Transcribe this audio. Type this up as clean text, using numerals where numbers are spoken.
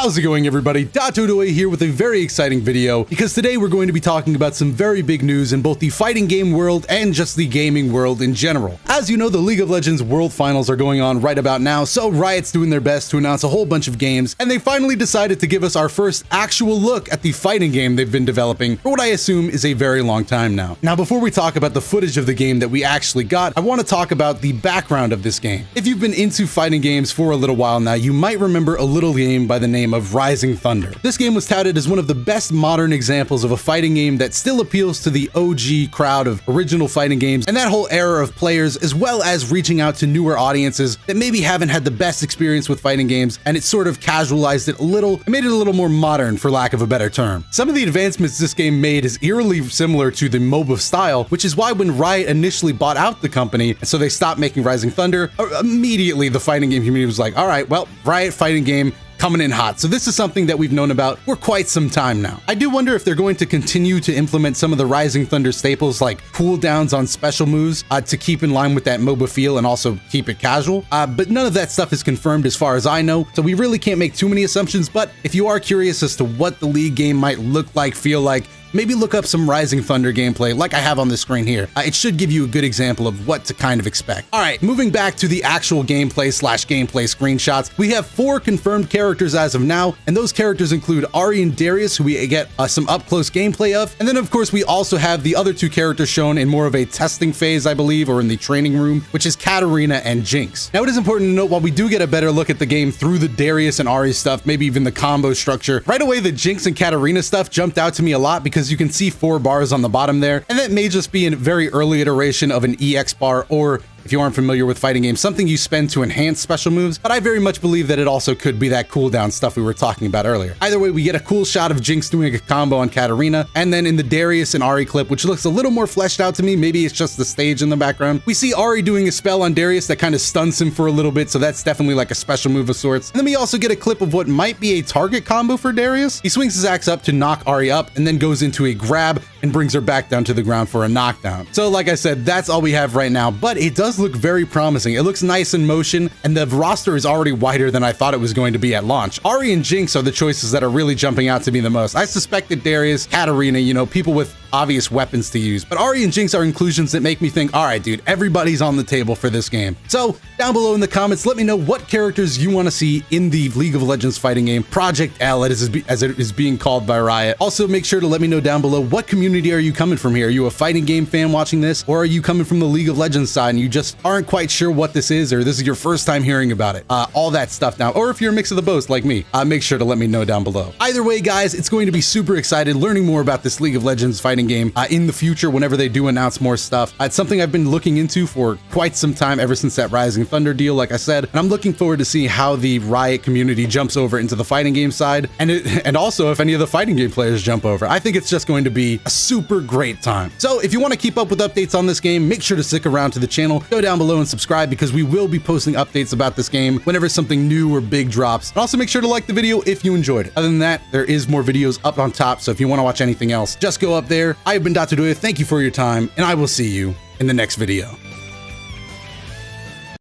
How's it going, everybody? Datodoe here with a very exciting video, because today we're going to be talking about some very big news in both the fighting game world and just the gaming world in general. As you know, the League of Legends World Finals are going on right about now, so Riot's doing their best to announce a whole bunch of games, and they finally decided to give us our first actual look at the fighting game they've been developing for what I assume is a very long time now. Now, before we talk about the footage of the game that we actually got, I want to talk about the background of this game. If you've been into fighting games for a little while now, you might remember a little game by the name of Rising Thunder. This game was touted as one of the best modern examples of a fighting game that still appeals to the OG crowd of original fighting games and that whole era of players, as well as reaching out to newer audiences that maybe haven't had the best experience with fighting games, and it sort of casualized it a little and made it a little more modern, for lack of a better term. Some of the advancements this game made is eerily similar to the MOBA style, which is why when Riot initially bought out the company, and so they stopped making Rising Thunder, immediately the fighting game community was like, all right, well, Riot fighting game coming in hot. So this is something that we've known about for quite some time now. I do wonder if they're going to continue to implement some of the Rising Thunder staples like cooldowns on special moves to keep in line with that MOBA feel and also keep it casual. But none of that stuff is confirmed as far as I know, so we really can't make too many assumptions. But if you are curious as to what the League game might look like, feel like, maybe look up some Rising Thunder gameplay like I have on the screen here. It should give you a good example of what to kind of expect. All right, moving back to the actual gameplay screenshots, we have 4 confirmed characters as of now, and those characters include Ahri and Darius, who we get some up-close gameplay of, and then of course we also have the other 2 characters shown in more of a testing phase, I believe, or in the training room, which is Katarina and Jinx. Now, it is important to note, while we do get a better look at the game through the Darius and Ahri stuff, maybe even the combo structure, right away the Jinx and Katarina stuff jumped out to me a lot, because you can see 4 bars on the bottom there, and that may just be a very early iteration of an EX bar, or if you aren't familiar with fighting games, something you spend to enhance special moves, but I very much believe that it also could be that cooldown stuff we were talking about earlier. Either way, we get a cool shot of Jinx doing a combo on Katarina, and then in the Darius and Ahri clip, which looks a little more fleshed out to me, maybe it's just the stage in the background, we see Ahri doing a spell on Darius that kind of stuns him for a little bit, so that's definitely like a special move of sorts. And then we also get a clip of what might be a target combo for Darius. He swings his axe up to knock Ahri up, and then goes into a grab and brings her back down to the ground for a knockdown. So like I said, that's all we have right now, but it does look very promising. It looks nice in motion, and the roster is already wider than I thought it was going to be at launch. Ahri and Jinx are the choices that are really jumping out to me the most. I suspected Darius, Katarina, you know, people with obvious weapons to use, but Ahri and Jinx are inclusions that make me think, all right, dude, everybody's on the table for this game. So down below in the comments, let me know what characters you want to see in the League of Legends fighting game Project L, as it is being called by Riot. Also, make sure to let me know down below, what community are you coming from here? Are you a fighting game fan watching this, or are you coming from the League of Legends side and you just aren't quite sure what this is, or this is your first time hearing about it? All that stuff now, or if you're a mix of the both like me, make sure to let me know down below. Either way, guys, it's going to be super excited learning more about this League of Legends fighting game in the future whenever they do announce more stuff. It's something I've been looking into for quite some time, ever since that Rising Thunder deal, like I said, and I'm looking forward to seeing how the Riot community jumps over into the fighting game side, and also if any of the fighting game players jump over. I think it's just going to be a super great time. So if you want to keep up with updates on this game, make sure to stick around to the channel, go down below and subscribe, because we will be posting updates about this game whenever something new or big drops. And also make sure to like the video if you enjoyed it. Other than that, there is more videos up on top, so if you want to watch anything else, just go up there. I have been Datodoe. Thank you for your time, and I will see you in the next video.